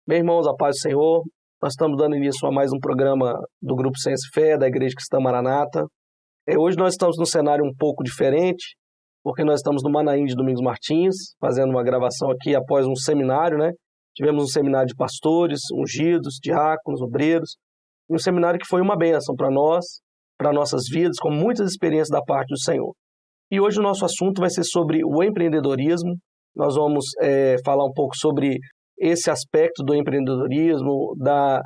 Bem, irmãos, a paz do Senhor. Nós estamos dando início a mais um programa do Grupo Ciência e Fé, da Igreja Cristã Maranata. Hoje nós estamos num cenário um pouco diferente, porque nós estamos no Manaim de Domingos Martins, fazendo uma gravação aqui após um seminário, né? Tivemos um seminário de pastores, ungidos, diáconos, obreiros, e um seminário que foi uma bênção para nós, para nossas vidas, com muitas experiências da parte do Senhor. E hoje o nosso assunto vai ser sobre o empreendedorismo. Nós vamos falar um pouco sobre esse aspecto do empreendedorismo, da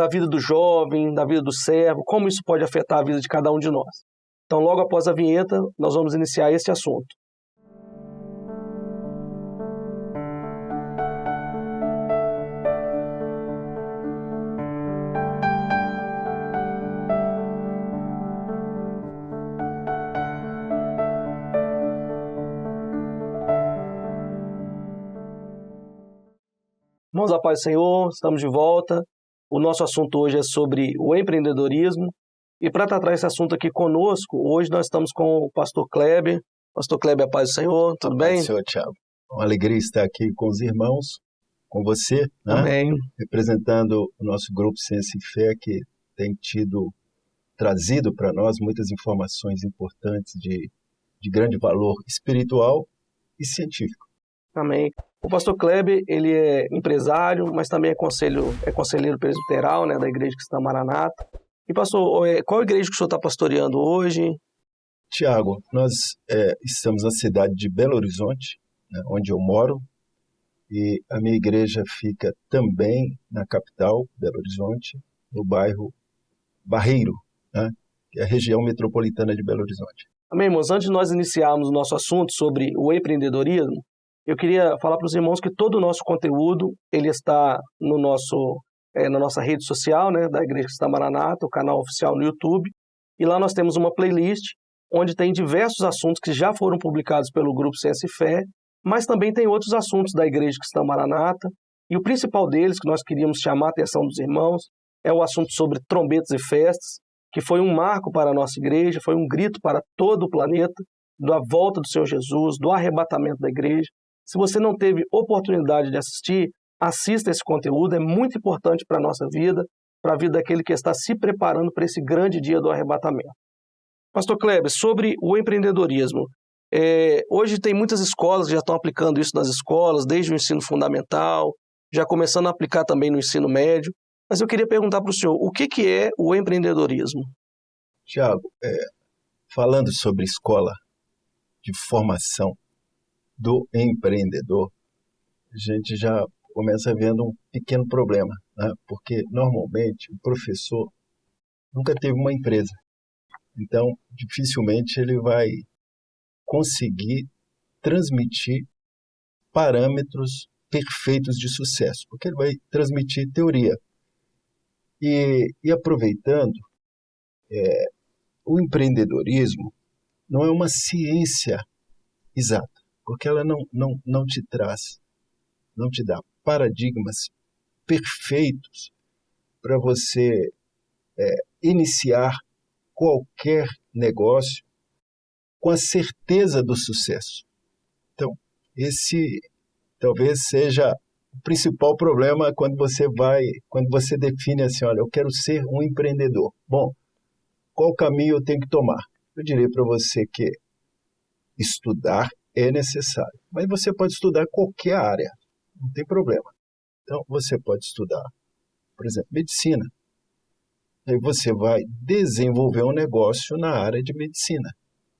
vida do jovem, da vida do servo, como isso pode afetar a vida de cada um de nós. Então, logo após a vinheta, nós vamos iniciar este assunto. Irmãos, a paz do Senhor, estamos de volta. O nosso assunto hoje é sobre o empreendedorismo. E para tratar esse assunto aqui conosco, hoje nós estamos com o pastor Kleber. Pastor Kleber, a paz do Senhor, tudo bem? Paz do Senhor, Thiago. Uma alegria estar aqui com os irmãos, com você, né? Amém. Representando o nosso grupo Ciência e Fé, que tem trazido para nós muitas informações importantes de grande valor espiritual e científico. Amém. O pastor Kleber, ele é empresário, mas também é conselheiro presbiteral, né, da Igreja Cristã Maranata. E pastor, qual igreja que o senhor está pastoreando hoje? Tiago, nós estamos na cidade de Belo Horizonte, né, onde eu moro, e a minha igreja fica também na capital, Belo Horizonte, no bairro Barreiro, né, que é a região metropolitana de Belo Horizonte. Amém, irmãos. Antes de nós iniciarmos o nosso assunto sobre o empreendedorismo, eu queria falar para os irmãos que todo o nosso conteúdo ele está no na nossa rede social, né, da Igreja Cristã Maranata, o canal oficial no YouTube. E lá nós temos uma playlist onde tem diversos assuntos que já foram publicados pelo Grupo Ciência e Fé, mas também tem outros assuntos da Igreja Cristã Maranata. E o principal deles, que nós queríamos chamar a atenção dos irmãos, é o assunto sobre trombetas e festas, que foi um marco para a nossa igreja, foi um grito para todo o planeta, da volta do Senhor Jesus, do arrebatamento da igreja. Se você não teve oportunidade de assistir, assista esse conteúdo, é muito importante para a nossa vida, para a vida daquele que está se preparando para esse grande dia do arrebatamento. Pastor Kleber, sobre o empreendedorismo, hoje tem muitas escolas que já estão aplicando isso nas escolas, desde o ensino fundamental, já começando a aplicar também no ensino médio, mas eu queria perguntar para o senhor, o que é o empreendedorismo? Tiago, falando sobre escola de formação do empreendedor, a gente já começa vendo um pequeno problema, né? Porque normalmente o professor nunca teve uma empresa, então dificilmente ele vai conseguir transmitir parâmetros perfeitos de sucesso, porque ele vai transmitir teoria. E aproveitando, o empreendedorismo não é uma ciência exata, porque ela não te traz, não te dá paradigmas perfeitos para você iniciar qualquer negócio com a certeza do sucesso. Então, esse talvez seja o principal problema quando você define assim, olha, eu quero ser um empreendedor. Bom, qual caminho eu tenho que tomar? Eu diria para você que estudar é necessário, mas você pode estudar qualquer área, não tem problema. Então, você pode estudar, por exemplo, medicina. Aí você vai desenvolver um negócio na área de medicina,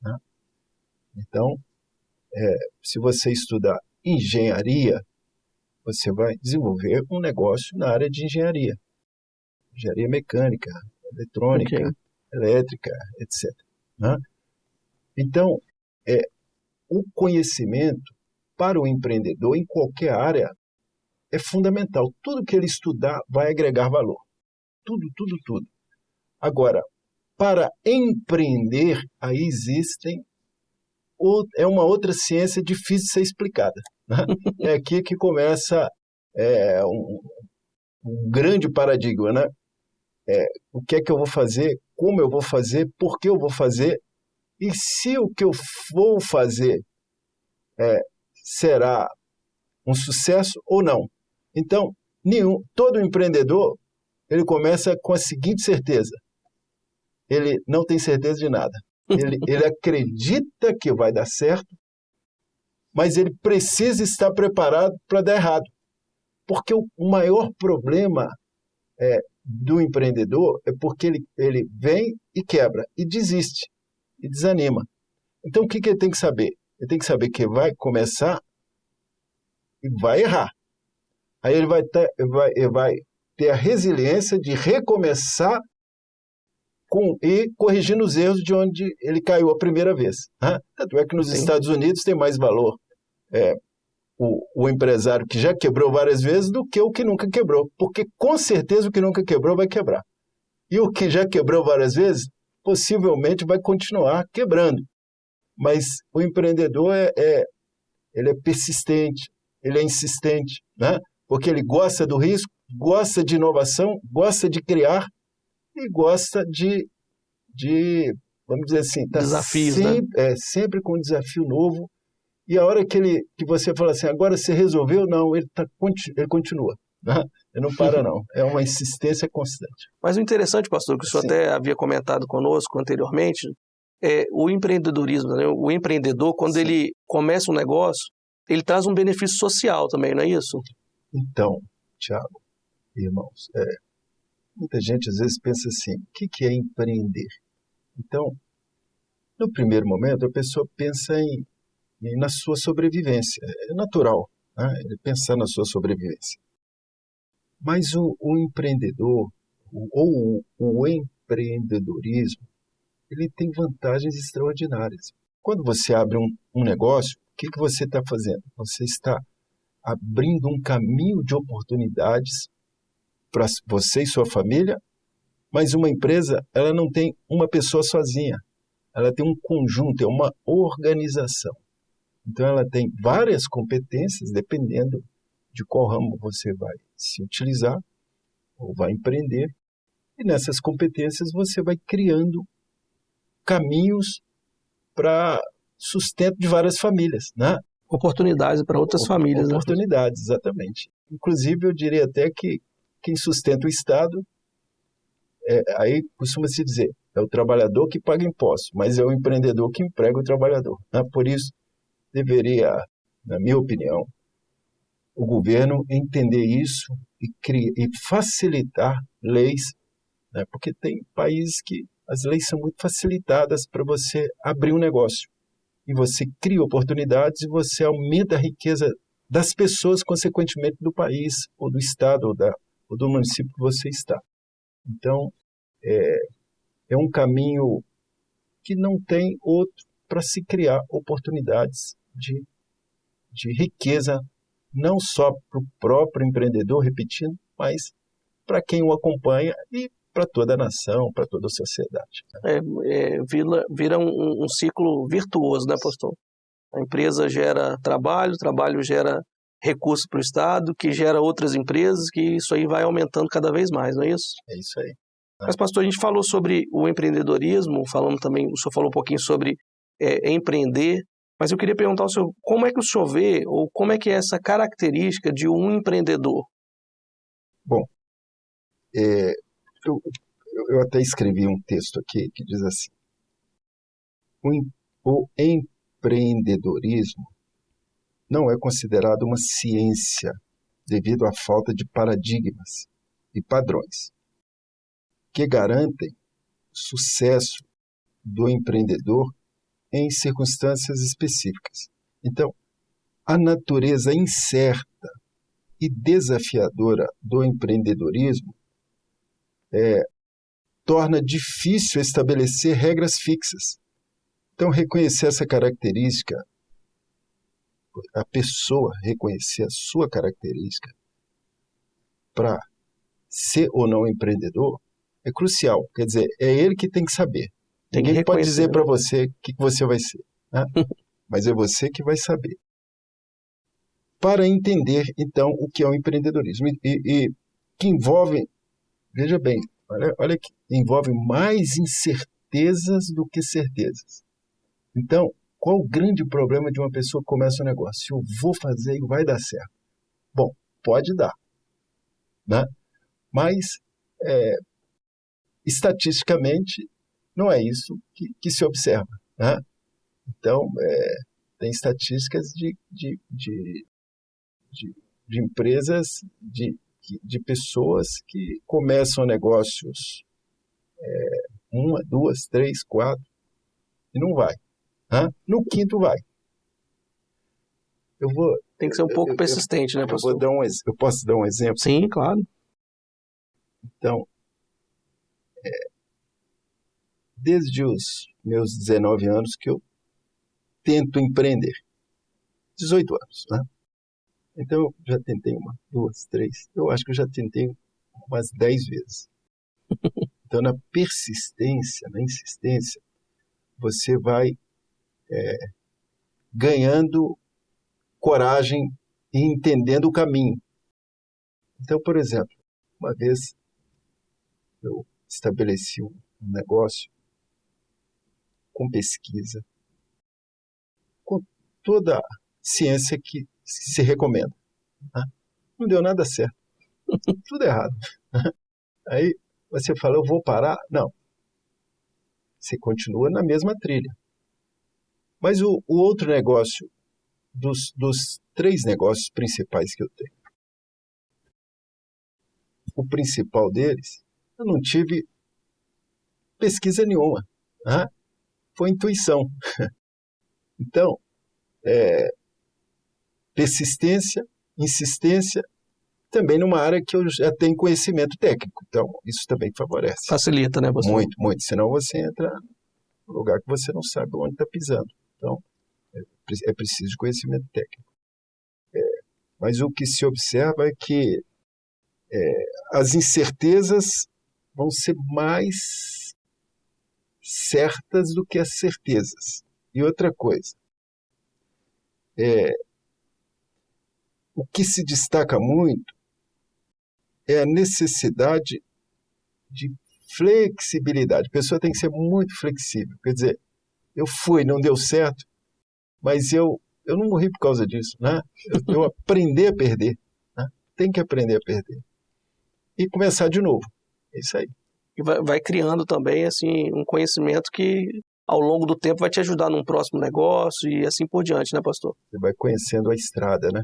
né? Então, se você estudar engenharia, você vai desenvolver um negócio na área de engenharia. Engenharia mecânica, eletrônica, elétrica, etc., né? Então, o conhecimento para o empreendedor em qualquer área é fundamental. Tudo que ele estudar vai agregar valor. Tudo, tudo, tudo. Agora, para empreender, aí é uma outra ciência difícil de ser explicada, né? É aqui que começa um grande paradigma, né? O que é que eu vou fazer, como eu vou fazer, por que eu vou fazer, e se o que eu vou fazer será um sucesso ou não. Então, Todo empreendedor, ele começa com a seguinte certeza: ele não tem certeza de nada. Ele acredita que vai dar certo, mas ele precisa estar preparado para dar errado. Porque o maior problema do empreendedor é porque ele vem e quebra, e desiste, e desanima. Então, o que ele tem que saber? Ele tem que saber que vai começar e vai errar. Aí ele vai ter a resiliência de recomeçar e corrigindo os erros de onde ele caiu a primeira vez. Tanto é que nos Estados Unidos tem mais valor o empresário que já quebrou várias vezes do que o que nunca quebrou. Porque com certeza o que nunca quebrou vai quebrar. E o que já quebrou várias vezes, possivelmente vai continuar quebrando. Mas o empreendedor ele é persistente, ele é insistente, né? Porque ele gosta do risco, gosta de inovação, gosta de criar e gosta de vamos dizer assim, tá desafios, sempre com um desafio novo. E a hora que você fala assim, agora você resolveu, não, ele continua. Né? Ele não para, não. É uma insistência constante. Mas o interessante, pastor, que o senhor até havia comentado conosco anteriormente, é o empreendedorismo, né? O empreendedor, quando ele começa um negócio, ele traz um benefício social também, não é isso? Então, Thiago, irmãos, muita gente às vezes pensa assim, o que é empreender? Então, no primeiro momento, a pessoa pensa na sua sobrevivência. É natural, né? Ele pensar na sua sobrevivência. Mas o empreendedor, ou o empreendedorismo, ele tem vantagens extraordinárias. Quando você abre um negócio, o que você está fazendo? Você está abrindo um caminho de oportunidades para você e sua família, mas uma empresa, ela não tem uma pessoa sozinha. Ela tem um conjunto, é uma organização. Então, ela tem várias competências, dependendo de qual ramo você vai se utilizar ou vai empreender. E nessas competências você vai criando caminhos para sustento de várias famílias, né? Oportunidades para outras famílias. Oportunidades, exatamente. Inclusive, eu diria até que quem sustenta o Estado, aí costuma-se dizer, é o trabalhador que paga impostos, mas é o empreendedor que emprega o trabalhador. Né? Por isso, deveria, na minha opinião, o governo entender isso e facilitar leis, né? Porque tem países que as leis são muito facilitadas para você abrir um negócio. E você cria oportunidades e você aumenta a riqueza das pessoas, consequentemente, do país, ou do estado, ou do município que você está. Então, é um caminho que não tem outro para se criar oportunidades de riqueza, não só para o próprio empreendedor, repetindo, mas para quem o acompanha e para toda a nação, para toda a sociedade. Vira um ciclo virtuoso, né, pastor? A empresa gera trabalho, o trabalho gera recurso para o Estado, que gera outras empresas, que isso aí vai aumentando cada vez mais, não é isso? É isso aí. Mas, pastor, a gente falou sobre o empreendedorismo, falamos também, o senhor falou um pouquinho sobre empreender, mas eu queria perguntar ao senhor, como é que o senhor vê, ou como é que é essa característica de um empreendedor? Bom, eu até escrevi um texto aqui que diz assim, o empreendedorismo não é considerado uma ciência devido à falta de paradigmas e padrões que garantem sucesso do empreendedor em circunstâncias específicas. Então, a natureza incerta e desafiadora do empreendedorismo torna difícil estabelecer regras fixas. Então, reconhecer essa característica, a pessoa reconhecer a sua característica para ser ou não empreendedor, é crucial. Quer dizer, é ele que tem que saber. Ninguém pode dizer para você o que você vai ser, né? Mas é você que vai saber. Para entender, então, o que é o empreendedorismo. E que envolve, veja bem, olha que envolve mais incertezas do que certezas. Então, qual o grande problema de uma pessoa que começa um negócio? Eu vou fazer e vai dar certo. Bom, pode dar. né? Mas, estatisticamente, não é isso que se observa, né? Então, tem estatísticas de empresas, de pessoas que começam negócios 1, 2, 3, 4 e não vai, né? No quinto vai. Tem que ser um pouco persistente, né, pastor? Eu posso dar um exemplo? Sim, claro. Então, desde os meus 19 anos que eu tento empreender. 18 anos, né? Então, eu já tentei 1, 2, 3. Eu acho que eu já tentei umas 10 vezes. Então, na persistência, na insistência, você vai ganhando coragem e entendendo o caminho. Então, por exemplo, uma vez eu estabeleci um negócio com pesquisa, com toda a ciência que se recomenda, né? Não deu nada certo. Tudo errado. Aí você fala, eu vou parar? Não. Você continua na mesma trilha. Mas o outro negócio, dos 3 negócios principais que eu tenho, o principal deles, eu não tive pesquisa nenhuma, né? Foi intuição. Então, persistência, insistência, também numa área que eu já tenho conhecimento técnico. Então, isso também favorece. Facilita, né, pastor? Muito, muito. Senão você entra num lugar que você não sabe onde está pisando. Então, é preciso de conhecimento técnico. Mas o que se observa é que as incertezas vão ser mais certas do que as certezas. E outra coisa, o que se destaca muito é a necessidade de flexibilidade. A pessoa tem que ser muito flexível. Quer dizer, eu fui, não deu certo, mas eu não morri por causa disso, né? Eu aprendi a perder, né? Tem que aprender a perder. E começar de novo. É isso aí. E vai criando também assim, um conhecimento que, ao longo do tempo, vai te ajudar num próximo negócio e assim por diante, né, pastor? Você vai conhecendo a estrada, né?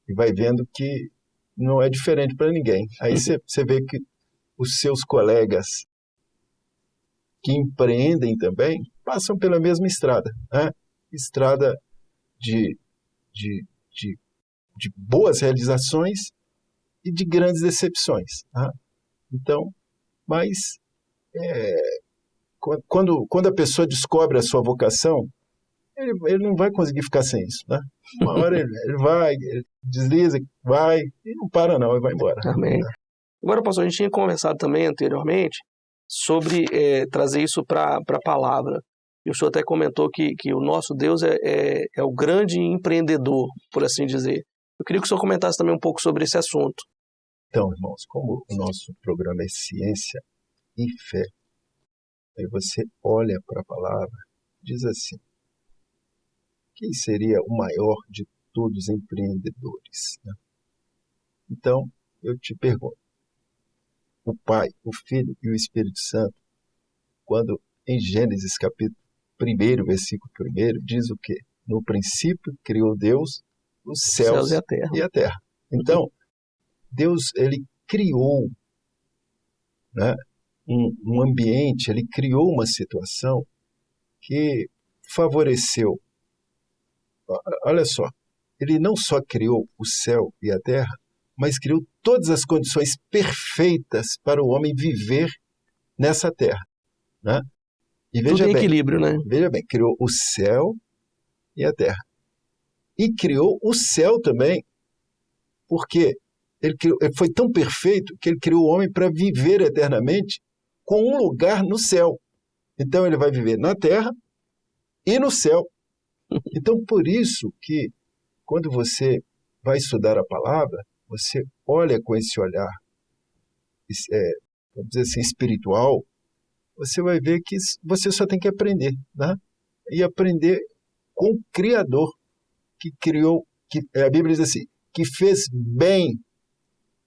E vai vendo que não é diferente para ninguém. Aí você vê que os seus colegas que empreendem também passam pela mesma estrada, né? Estrada de boas realizações e de grandes decepções, né? Então, mas quando a pessoa descobre a sua vocação, ele não vai conseguir ficar sem isso, né? Uma hora ele vai, ele desliza, vai, e não para não, ele vai embora. Amém. Agora, pastor, a gente tinha conversado também anteriormente sobre trazer isso para a palavra. E o senhor até comentou que o nosso Deus é o grande empreendedor, por assim dizer. Eu queria que o senhor comentasse também um pouco sobre esse assunto. Então, irmãos, como o nosso programa é ciência e fé, aí você olha para a palavra, diz assim, quem seria o maior de todos os empreendedores, né? Então, eu te pergunto, o Pai, o Filho e o Espírito Santo, quando em Gênesis capítulo 1, versículo 1, diz o quê? No princípio criou Deus os céus e a terra. Então, Deus, ele criou, né, um ambiente, ele criou uma situação que favoreceu. Olha só, ele não só criou o céu e a terra, mas criou todas as condições perfeitas para o homem viver nessa terra, né? E veja tudo em bem, equilíbrio, né? Veja bem, criou o céu e a terra. E criou o céu também, porque ele foi tão perfeito que ele criou o homem para viver eternamente com um lugar no céu. Então ele vai viver na terra e no céu. Então por isso que quando você vai estudar a palavra, você olha com esse olhar, vamos dizer assim, espiritual, você vai ver que você só tem que aprender, né? E aprender com o Criador que criou, que a Bíblia diz assim, que fez bem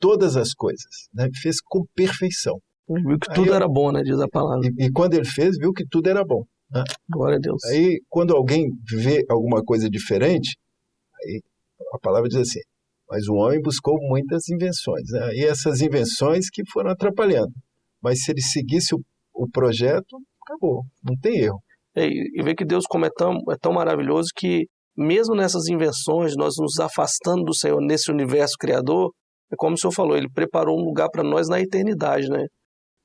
todas as coisas, né? Fez com perfeição. Ele viu que tudo era bom, né? Diz a palavra. E quando ele fez, viu que tudo era bom, né? Glória a Deus. Aí, quando alguém vê alguma coisa diferente, aí a palavra diz assim, mas o homem buscou muitas invenções, né? E essas invenções que foram atrapalhando. Mas se ele seguisse o projeto, acabou, não tem erro. E ver que Deus, como é tão maravilhoso, que mesmo nessas invenções, nós nos afastando do Senhor nesse universo criador, é como o Senhor falou, Ele preparou um lugar para nós na eternidade, né?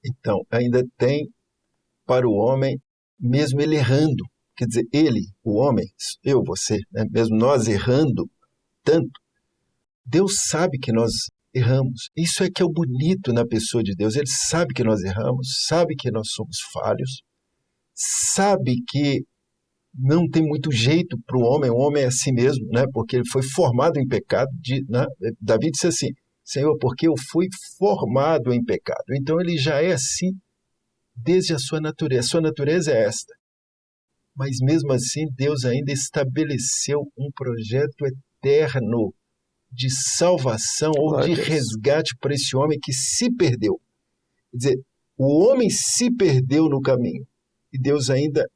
Então, ainda tem para o homem, mesmo ele errando, quer dizer, ele, o homem, eu, você, né? Mesmo nós errando tanto, Deus sabe que nós erramos. Isso é que é o bonito na pessoa de Deus. Ele sabe que nós erramos, sabe que nós somos falhos, sabe que não tem muito jeito para o homem é assim mesmo, né? Porque ele foi formado em pecado. Né? Davi disse assim, Senhor, porque eu fui formado em pecado. Então ele já é assim desde a sua natureza. A sua natureza é esta. Mas mesmo assim, Deus ainda estabeleceu um projeto eterno de salvação ou de resgate para esse homem que se perdeu. Quer dizer, o homem se perdeu no caminho. E Deus ainda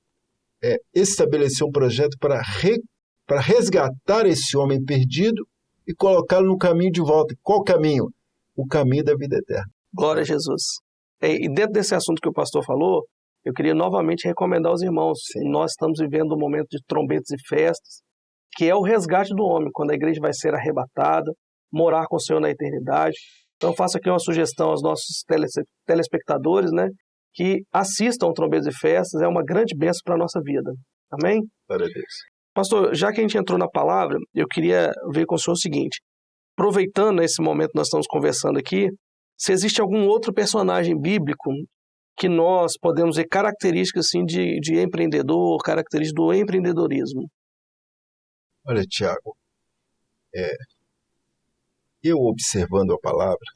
estabeleceu um projeto para resgatar esse homem perdido e colocá-lo no caminho de volta. Qual caminho? O caminho da vida eterna. Glória a Jesus. E dentro desse assunto que o pastor falou, eu queria novamente recomendar aos irmãos. Sim. Nós estamos vivendo um momento de trombetas e festas, que é o resgate do homem, quando a igreja vai ser arrebatada, morar com o Senhor na eternidade. Então eu faço aqui uma sugestão aos nossos telespectadores, né, que assistam Trombetas e Festas, é uma grande bênção para a nossa vida. Amém? Glória a Deus. Pastor, já que a gente entrou na palavra, eu queria ver com o senhor o seguinte, aproveitando esse momento que nós estamos conversando aqui, se existe algum outro personagem bíblico que nós podemos ver características assim, de empreendedor, características do empreendedorismo. Olha, Tiago, eu observando a palavra,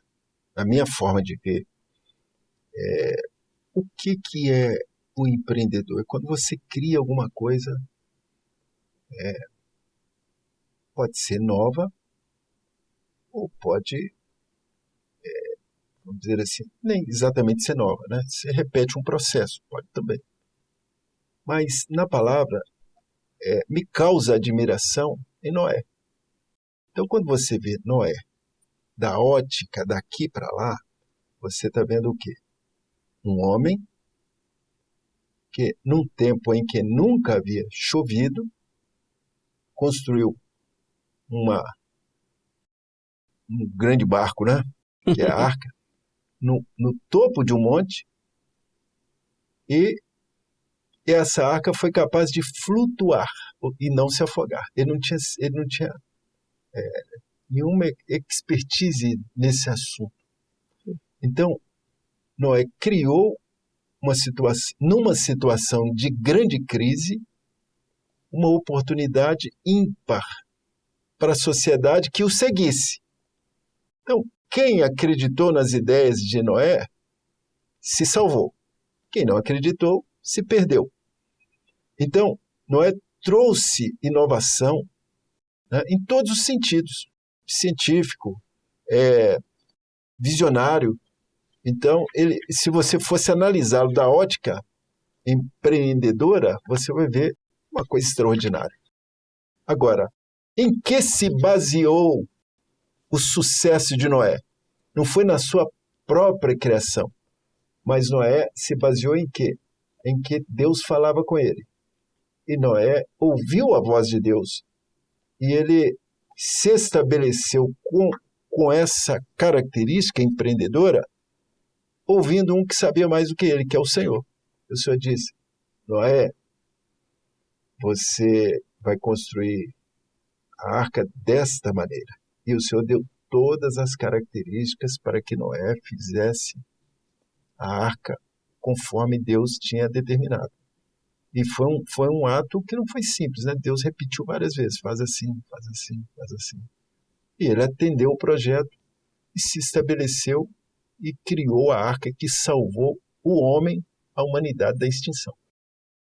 a minha forma de ver, o que é o empreendedor? É quando você cria alguma coisa, pode ser nova, ou pode, vamos dizer assim, nem exatamente ser nova, né? Você repete um processo, pode também. Mas na palavra, me causa admiração em Noé. Então, quando você vê Noé, da ótica daqui para lá, você está vendo o quê? Um homem que, num tempo em que nunca havia chovido, construiu um grande barco, né? Que é a arca, no topo de um monte, e essa arca foi capaz de flutuar e não se afogar. Ele não tinha nenhuma expertise nesse assunto. Então, Noé criou numa situação de grande crise, uma oportunidade ímpar para a sociedade que o seguisse. Então, quem acreditou nas ideias de Noé se salvou. Quem não acreditou se perdeu. Então, Noé trouxe inovação, né, em todos os sentidos. Científico, visionário. Então, se você fosse analisá-lo da ótica empreendedora, você vai ver uma coisa extraordinária. Agora, em que se baseou o sucesso de Noé? Não foi na sua própria criação, mas Noé se baseou em quê? Em que Deus falava com ele. E Noé ouviu a voz de Deus. E ele se estabeleceu com essa característica empreendedora, ouvindo um que sabia mais do que ele, que é o Senhor. O Senhor disse, Noé, você vai construir a arca desta maneira. E o Senhor deu todas as características para que Noé fizesse a arca conforme Deus tinha determinado. E foi um ato que não foi simples, né? Deus repetiu várias vezes, faz assim, faz assim, faz assim. E ele atendeu o projeto e se estabeleceu e criou a arca que salvou o homem, a humanidade da extinção.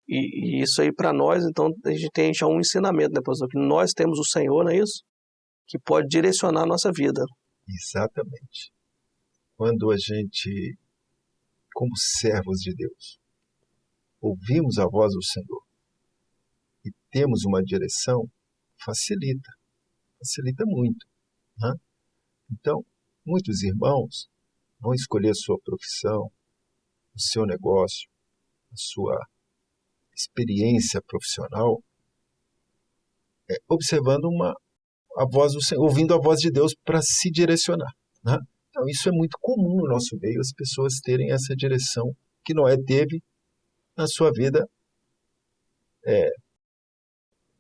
E isso aí para nós, então, a gente tem já um ensinamento, né, pastor? Que nós temos o Senhor, não é isso? Que pode direcionar a nossa vida. Exatamente. quando a gente, como servos de Deus, ouvimos a voz do Senhor e temos uma direção, facilita muito, né? Então, muitos irmãos vão escolher a sua profissão, o seu negócio, a sua experiência profissional, observando a voz do Senhor, ouvindo a voz de Deus para se direcionar, né? Então, isso é muito comum no nosso meio, as pessoas terem essa direção que Noé teve na sua vida,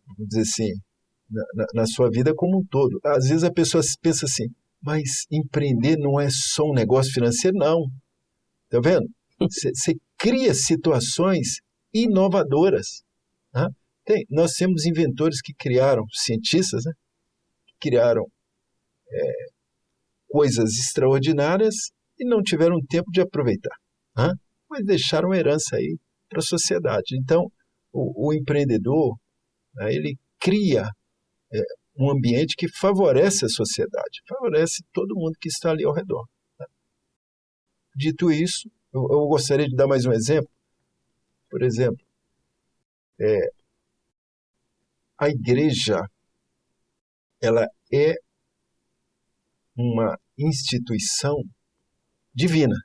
vamos dizer assim, na sua vida como um todo. Às vezes a pessoa pensa assim, mas empreender não é só um negócio financeiro? Não. Está vendo? Você cria situações inovadoras, né? Nós temos inventores que criaram, cientistas, né? Que criaram coisas extraordinárias e não tiveram tempo de aproveitar, né? Mas deixaram uma herança aí para a sociedade. Então, o empreendedor, né, ele cria um ambiente que favorece a sociedade, favorece todo mundo que está ali ao redor, né? Dito isso, eu gostaria de dar mais um exemplo. Por exemplo, a igreja, ela é uma instituição divina,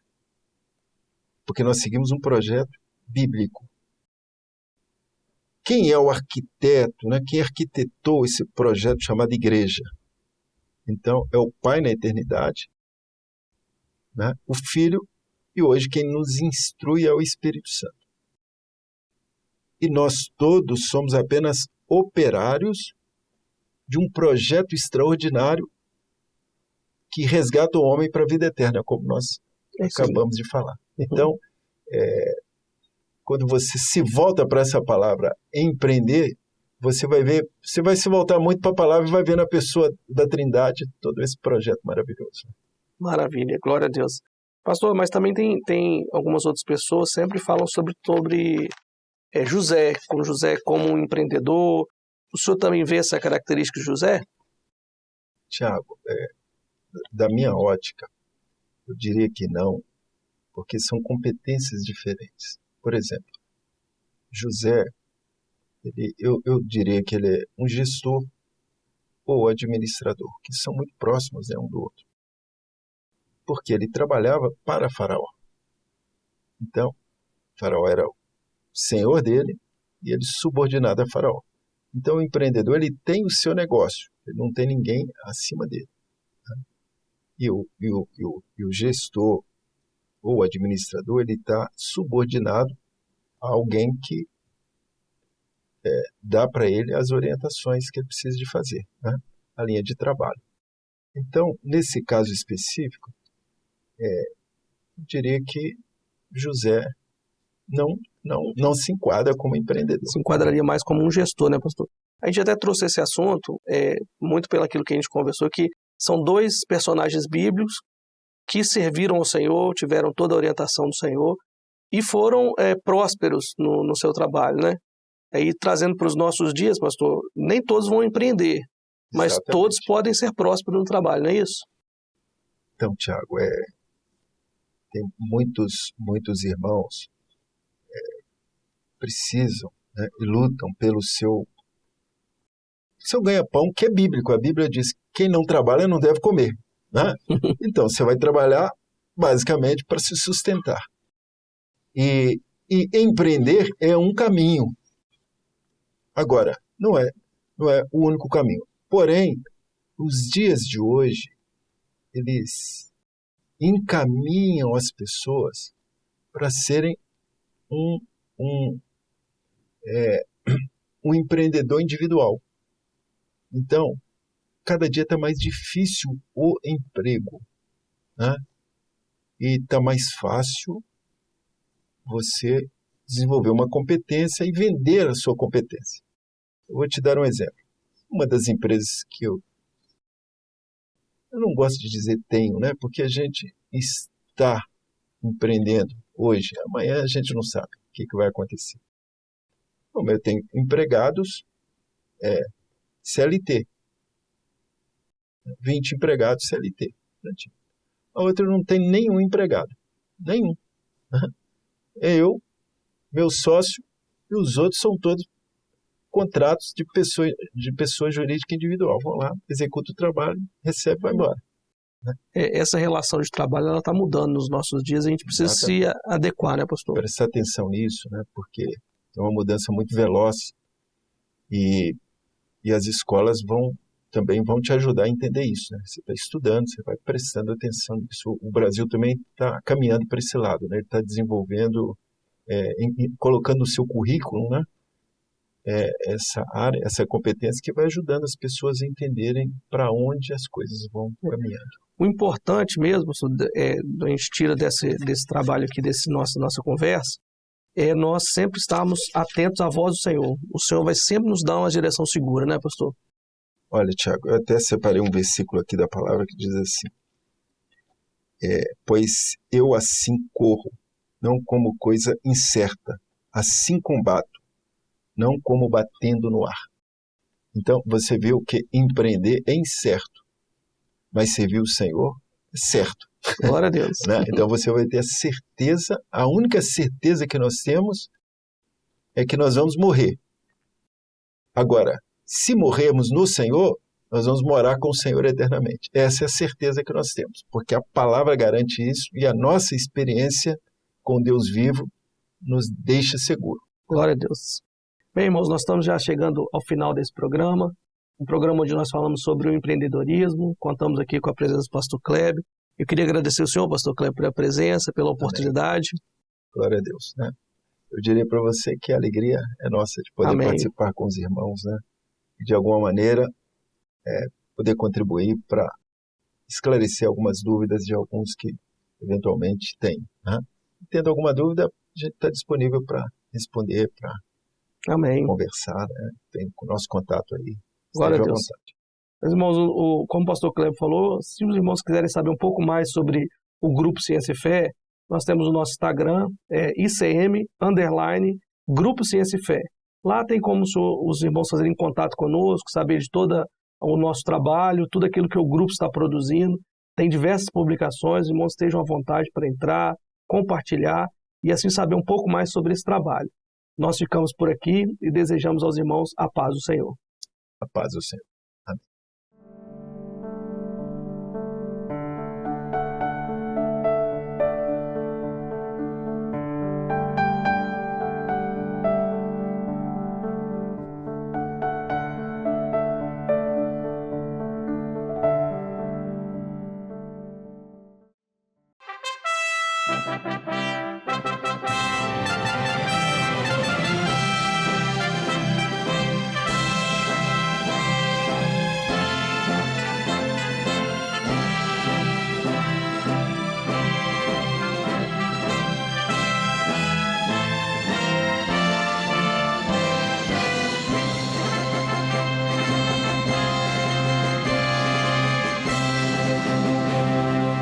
porque nós seguimos um projeto bíblico. Quem é o arquiteto, né? Quem arquitetou esse projeto chamado igreja? Então, é o Pai na eternidade, né? O Filho, e hoje quem nos instrui é o Espírito Santo. E nós todos somos apenas operários de um projeto extraordinário que resgata o homem para a vida eterna, como nós acabamos de falar. Então, quando você se volta para essa palavra empreender, você vai se voltar muito para a palavra e vai ver na pessoa da Trindade todo esse projeto maravilhoso. Maravilha, glória a Deus. Pastor, mas também tem algumas outras pessoas que sempre falam sobre José como um empreendedor. O senhor também vê essa característica de José? Tiago, da minha ótica, eu diria que não, porque são competências diferentes. Por exemplo, José, eu diria que ele é um gestor ou administrador, que são muito próximos, né, um do outro. Porque ele trabalhava para Faraó. Então, Faraó era o senhor dele e ele subordinado a Faraó. Então, o empreendedor, ele tem o seu negócio, ele não tem ninguém acima dele, né? E o gestor ou administrador, ele está subordinado a alguém que dá para ele as orientações que ele precisa de fazer, né? A linha de trabalho. Então, nesse caso específico, eu diria que José não se enquadra como empreendedor. Se enquadraria mais como um gestor, né, pastor? A gente até trouxe esse assunto, muito pelo aquilo que a gente conversou, que são dois personagens bíblicos que serviram ao Senhor, tiveram toda a orientação do Senhor e foram prósperos no seu trabalho, né? Aí, trazendo para os nossos dias, pastor, nem todos vão empreender, mas Exatamente. Todos podem ser prósperos no trabalho, não é isso? Então, Tiago, tem muitos irmãos precisam, né, e lutam pelo seu ganha-pão, que é bíblico. A Bíblia diz que quem não trabalha não deve comer, né? Então, você vai trabalhar basicamente para se sustentar. E empreender é um caminho. Agora, não é o único caminho. Porém, os dias de hoje, eles encaminham as pessoas para serem um empreendedor individual. Então, cada dia está mais difícil o emprego, né? E está mais fácil você desenvolver uma competência e vender a sua competência. Eu vou te dar um exemplo. Uma das empresas que eu não gosto de dizer tenho, né? Porque a gente está empreendendo hoje, amanhã a gente não sabe o que vai acontecer. Bom, eu tenho empregados CLT, 20 empregados CLT. a outra não tem nenhum empregado. Nenhum. É eu, meu sócio, e os outros são todos contratos de pessoa jurídica individual. Vão lá, executa o trabalho, recebe e vai embora. Essa relação de trabalho ela está mudando nos nossos dias, a gente precisa se adequar, né, pastor? Prestar atenção nisso, né, porque é uma mudança muito veloz e as escolas também vão te ajudar a entender isso. Né? Você está estudando, você vai prestando atenção nisso. O Brasil também está caminhando para esse lado, né? Ele está desenvolvendo, colocando no seu currículo, né? Essa área, essa competência que vai ajudando as pessoas a entenderem para onde as coisas vão caminhando. O importante mesmo, a gente tira desse trabalho aqui, nossa conversa, é nós sempre estarmos atentos à voz do Senhor. O Senhor vai sempre nos dar uma direção segura, né, pastor? Olha, Tiago, eu até separei um versículo aqui da palavra que diz assim: pois eu assim corro, não como coisa incerta, assim combato, não como batendo no ar. Então, você viu que empreender é incerto, mas servir o Senhor é certo. Glória a Deus. Né? Então, você vai ter a certeza, a única certeza que nós temos é que nós vamos morrer. Agora, se morrermos no Senhor, nós vamos morar com o Senhor eternamente. Essa é a certeza que nós temos, porque a palavra garante isso e a nossa experiência com Deus vivo nos deixa seguro. Glória a Deus. Bem, irmãos, nós estamos já chegando ao final desse programa, um programa onde nós falamos sobre o empreendedorismo, contamos aqui com a presença do pastor Kleber. Eu queria agradecer ao senhor, pastor Kleber, pela presença, pela oportunidade. Amém. Glória a Deus, né? Eu diria para você que a alegria é nossa de poder participar com os irmãos, né? E de alguma maneira poder contribuir para esclarecer algumas dúvidas de alguns que eventualmente têm. Né? Tendo alguma dúvida, a gente está disponível para responder, para conversar, né? Tem o nosso contato aí. Glória a Deus. Meus irmãos, como o pastor Kleber falou, se os irmãos quiserem saber um pouco mais sobre o Grupo Ciência e Fé, nós temos o nosso Instagram, ICM_Grupo Ciência e Fé. Lá tem como os irmãos fazerem contato conosco, saber de todo o nosso trabalho, tudo aquilo que o grupo está produzindo. Tem diversas publicações, os irmãos estejam à vontade para entrar, compartilhar e assim saber um pouco mais sobre esse trabalho. Nós ficamos por aqui e desejamos aos irmãos a paz do Senhor. A paz do Senhor. Amém.